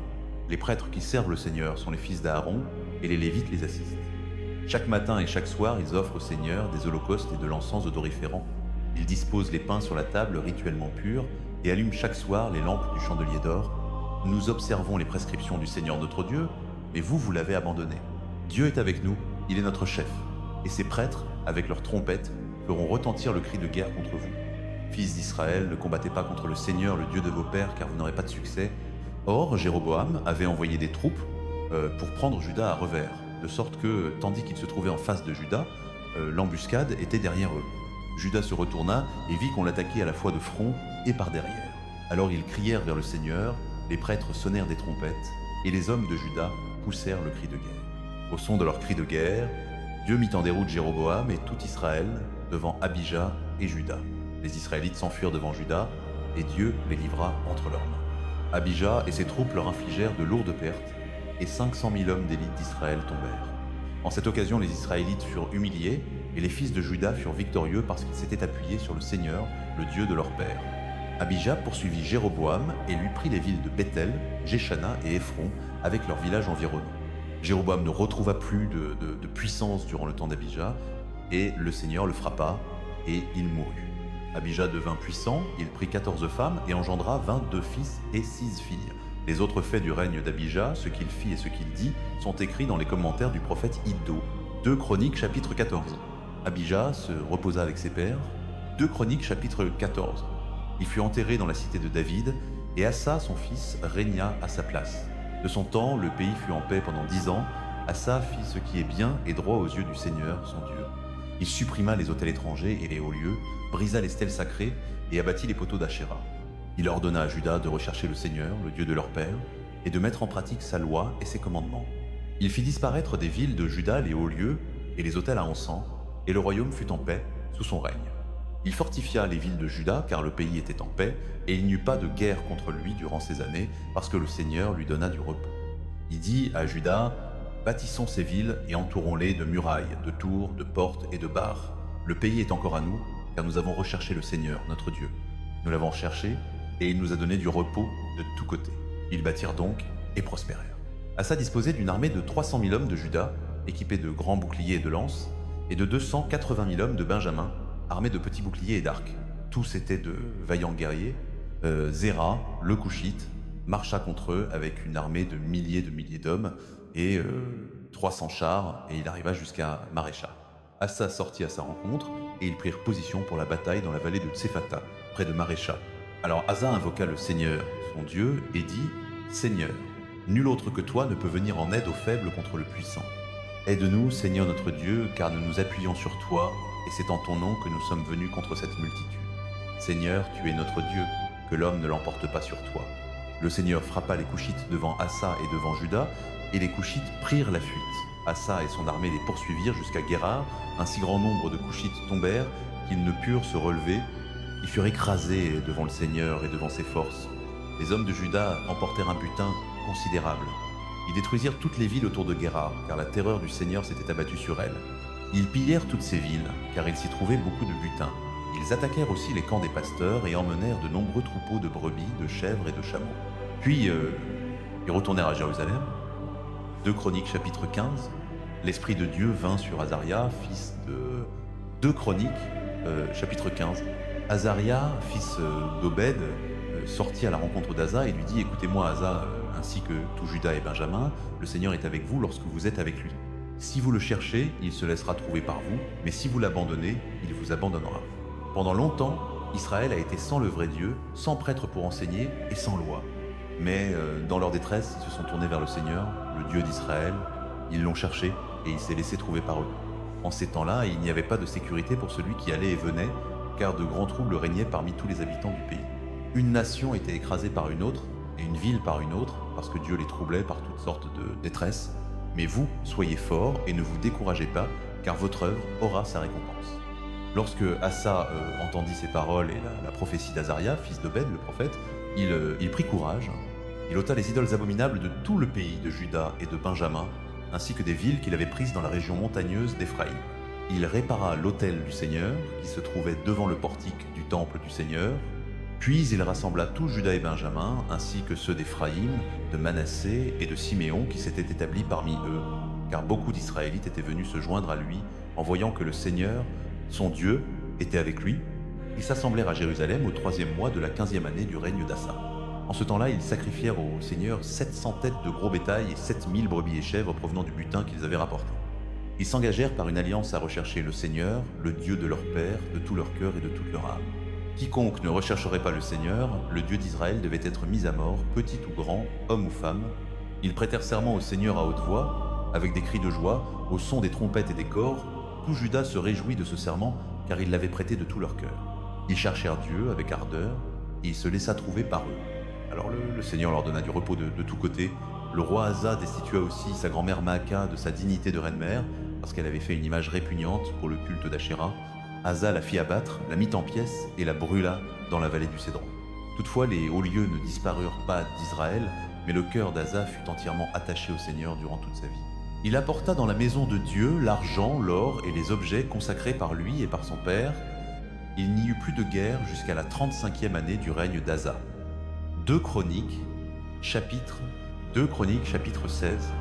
Les prêtres qui servent le Seigneur sont les fils d'Aaron, et les Lévites les assistent. Chaque matin et chaque soir, ils offrent au Seigneur des holocaustes et de l'encens odoriférant. Ils disposent les pains sur la table rituellement pure et allument chaque soir les lampes du chandelier d'or. Nous observons les prescriptions du Seigneur notre Dieu, mais vous l'avez abandonné. Dieu est avec nous, il est notre chef, et ses prêtres, avec leurs trompettes, feront retentir le cri de guerre contre vous. Fils d'Israël, ne combattez pas contre le Seigneur, le Dieu de vos pères, car vous n'aurez pas de succès. Or, Jéroboam avait envoyé des troupes pour prendre Juda à revers, de sorte que, tandis qu'il se trouvait en face de Juda, l'embuscade était derrière eux. Juda se retourna et vit qu'on l'attaquait à la fois de front et par derrière. Alors ils crièrent vers le Seigneur, les prêtres sonnèrent des trompettes, et les hommes de Juda poussèrent le cri de guerre. Au son de leur cri de guerre, Dieu mit en déroute Jéroboam et tout Israël devant Abijah et Juda. Les Israélites s'enfuirent devant Juda, et Dieu les livra entre leurs mains. Abijah et ses troupes leur infligèrent de lourdes pertes, et 500 000 hommes d'élite d'Israël tombèrent. En cette occasion, les Israélites furent humiliés, et les fils de Juda furent victorieux parce qu'ils s'étaient appuyés sur le Seigneur, le Dieu de leur père. Abijah poursuivit Jéroboam et lui prit les villes de Béthel, Jéchana et Éphron, avec leurs villages environnants. Jéroboam ne retrouva plus de puissance durant le temps d'Abijah, et le Seigneur le frappa, et il mourut. Abijah devint puissant, il prit 14 femmes et engendra 22 fils et 6 filles. Les autres faits du règne d'Abijah, ce qu'il fit et ce qu'il dit, sont écrits dans les commentaires du prophète Iddo. 2 Chroniques chapitre 14. Abijah se reposa avec ses pères. 2 Chroniques chapitre 14. Il fut enterré dans la cité de David, et Asa, son fils, régna à sa place. De son temps, le pays fut en paix pendant 10 ans. Asa fit ce qui est bien et droit aux yeux du Seigneur, son Dieu. Il supprima les autels étrangers et les hauts lieux, brisa les stèles sacrées et abattit les poteaux d'Achéra. Il ordonna à Juda de rechercher le Seigneur, le Dieu de leur père, et de mettre en pratique sa loi et ses commandements. Il fit disparaître des villes de Juda les hauts lieux et les autels à encens, et le royaume fut en paix sous son règne. Il fortifia les villes de Juda, car le pays était en paix, et il n'y eut pas de guerre contre lui durant ces années, parce que le Seigneur lui donna du repos. Il dit à Juda, « Bâtissons ces villes et entourons-les de murailles, de tours, de portes et de barres. Le pays est encore à nous, car nous avons recherché le Seigneur, notre Dieu. Nous l'avons cherché, et il nous a donné du repos de tous côtés. » Ils bâtirent donc et prospérèrent. Asa disposait d'une armée de 300 000 hommes de Juda, équipés de grands boucliers et de lances, et de 280 000 hommes de Benjamin, armés de petits boucliers et d'arcs. Tous étaient de vaillants guerriers. Zéra, le Couchite, marcha contre eux avec une armée de milliers d'hommes et 300 chars, et il arriva jusqu'à Marécha. Asa sortit à sa rencontre, et ils prirent position pour la bataille dans la vallée de Tsefata, près de Marécha. Alors Asa invoqua le Seigneur, son Dieu, et dit « Seigneur, nul autre que toi ne peut venir en aide aux faibles contre le puissant. Aide-nous, Seigneur notre Dieu, car nous nous appuyons sur toi, et c'est en ton nom que nous sommes venus contre cette multitude. Seigneur, tu es notre Dieu, que l'homme ne l'emporte pas sur toi. » Le Seigneur frappa les Couchites devant Asa et devant Juda, et les Couchites prirent la fuite. Asa et son armée les poursuivirent jusqu'à Guérar. Un si grand nombre de Couchites tombèrent qu'ils ne purent se relever. Ils furent écrasés devant le Seigneur et devant ses forces. Les hommes de Juda emportèrent un butin considérable. Ils détruisirent toutes les villes autour de Guérar, car la terreur du Seigneur s'était abattue sur elles. Ils pillèrent toutes ces villes, car il s'y trouvait beaucoup de butin. Ils attaquèrent aussi les camps des pasteurs et emmenèrent de nombreux troupeaux de brebis, de chèvres et de chameaux. Puis, ils retournèrent à Jérusalem. 2 Chroniques chapitre 15. L'Esprit de Dieu vint sur Azaria, fils de... 2 Chroniques chapitre 15. Azaria, fils d'Obed, sortit à la rencontre d'Asa et lui dit « Écoutez-moi, Asa, ainsi que tout Juda et Benjamin, le Seigneur est avec vous lorsque vous êtes avec lui. Si vous le cherchez, il se laissera trouver par vous, mais si vous l'abandonnez, il vous abandonnera. » Pendant longtemps, Israël a été sans le vrai Dieu, sans prêtre pour enseigner et sans loi. Mais dans leur détresse, ils se sont tournés vers le Seigneur, le Dieu d'Israël. Ils l'ont cherché et il s'est laissé trouver par eux. En ces temps-là, il n'y avait pas de sécurité pour celui qui allait et venait, car de grands troubles régnaient parmi tous les habitants du pays. Une nation était écrasée par une autre, et une ville par une autre, parce que Dieu les troublait par toutes sortes de détresses. Mais vous, soyez forts et ne vous découragez pas, car votre œuvre aura sa récompense. Lorsque Asa entendit ces paroles et la prophétie d'Azaria, fils d'Obed, le prophète, il prit courage. Il ôta les idoles abominables de tout le pays de Juda et de Benjamin, ainsi que des villes qu'il avait prises dans la région montagneuse d'Éphraïm. Il répara l'autel du Seigneur, qui se trouvait devant le portique du temple du Seigneur. Puis il rassembla tout Juda et Benjamin, ainsi que ceux d'Éphraïm, de Manassé et de Siméon qui s'étaient établis parmi eux, car beaucoup d'Israélites étaient venus se joindre à lui, en voyant que le Seigneur, son Dieu, était avec lui. Ils s'assemblèrent à Jérusalem au 3e mois de la 15e année du règne d'Asa. En ce temps-là, ils sacrifièrent au Seigneur 700 têtes de gros bétail et 7000 brebis et chèvres provenant du butin qu'ils avaient rapporté. Ils s'engagèrent par une alliance à rechercher le Seigneur, le Dieu de leur père, de tout leur cœur et de toute leur âme. Quiconque ne rechercherait pas le Seigneur, le Dieu d'Israël, devait être mis à mort, petit ou grand, homme ou femme. Ils prêtèrent serment au Seigneur à haute voix, avec des cris de joie, au son des trompettes et des cors. Tout Juda se réjouit de ce serment, car ils l'avaient prêté de tout leur cœur. Ils cherchèrent Dieu avec ardeur, et il se laissa trouver par eux. Alors le Seigneur leur donna du repos de tous côtés. Le roi Asa destitua aussi sa grand-mère Maaka de sa dignité de reine-mère, parce qu'elle avait fait une image répugnante pour le culte d'Ashéra. Asa la fit abattre, la mit en pièces et la brûla dans la vallée du Cédron. Toutefois, les hauts lieux ne disparurent pas d'Israël, mais le cœur d'Asa fut entièrement attaché au Seigneur durant toute sa vie. Il apporta dans la maison de Dieu l'argent, l'or et les objets consacrés par lui et par son père. Il n'y eut plus de guerre jusqu'à la 35e année du règne d'Asa. 2 Chroniques, chapitre 16.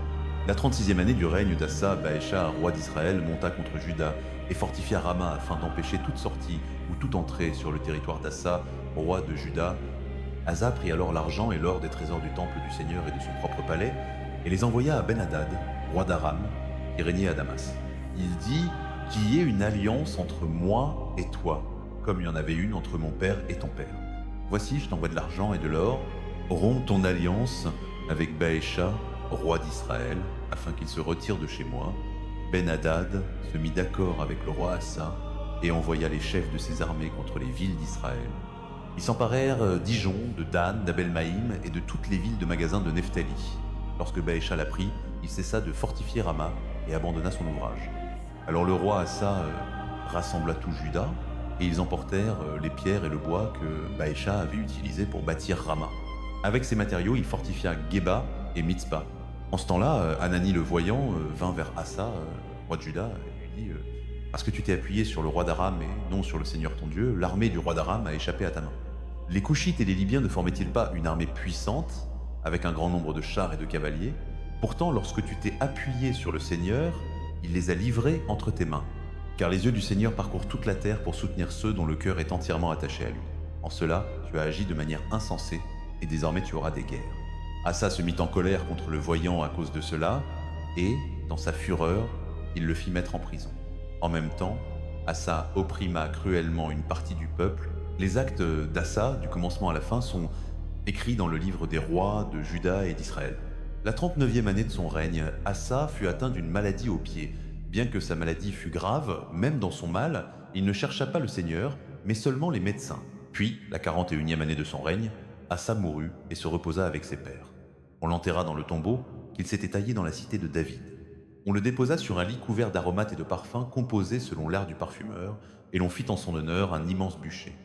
La 36e année du règne d'Asa, Baécha, roi d'Israël, monta contre Juda et fortifia Rama afin d'empêcher toute sortie ou toute entrée sur le territoire d'Asa, roi de Juda. Asa prit alors l'argent et l'or des trésors du temple du Seigneur et de son propre palais et les envoya à Ben-Hadad, roi d'Aram, qui régnait à Damas. Il dit qu'il y ait une alliance entre moi et toi, comme il y en avait une entre mon père et ton père. Voici, je t'envoie de l'argent et de l'or, romps ton alliance avec Baécha, roi d'Israël, afin qu'il se retire de chez moi. Ben-Hadad se mit d'accord avec le roi Asa et envoya les chefs de ses armées contre les villes d'Israël. Ils s'emparèrent d'Ijon, de Dan, d'Abel-Maïm et de toutes les villes de magasins de Nephtali. Lorsque Baécha l'apprit, il cessa de fortifier Rama et abandonna son ouvrage. Alors le roi Asa rassembla tout Juda et ils emportèrent les pierres et le bois que Baécha avait utilisés pour bâtir Rama. Avec ces matériaux, il fortifia Geba et Mitzpah. En ce temps-là, Hanani le voyant vint vers Asa, roi de Juda, et lui dit parce que tu t'es appuyé sur le roi d'Aram et non sur le Seigneur ton Dieu, l'armée du roi d'Aram a échappé à ta main. Les Couchites et les Libyens ne formaient-ils pas une armée puissante, avec un grand nombre de chars et de cavaliers? Pourtant, lorsque tu t'es appuyé sur le Seigneur, il les a livrés entre tes mains. Car les yeux du Seigneur parcourent toute la terre pour soutenir ceux dont le cœur est entièrement attaché à lui. En cela, tu as agi de manière insensée, et désormais tu auras des guerres. Asa se mit en colère contre le voyant à cause de cela, et, dans sa fureur, il le fit mettre en prison. En même temps, Asa opprima cruellement une partie du peuple. Les actes d'Asa, du commencement à la fin, sont écrits dans le livre des rois de Juda et d'Israël. La 39e année de son règne, Asa fut atteint d'une maladie au pied. Bien que sa maladie fût grave, même dans son mal, il ne chercha pas le Seigneur, mais seulement les médecins. Puis, la 41e année de son règne, Asa mourut et se reposa avec ses pères. On l'enterra dans le tombeau qu'il s'était taillé dans la cité de David. On le déposa sur un lit couvert d'aromates et de parfums composés selon l'art du parfumeur, et l'on fit en son honneur un immense bûcher.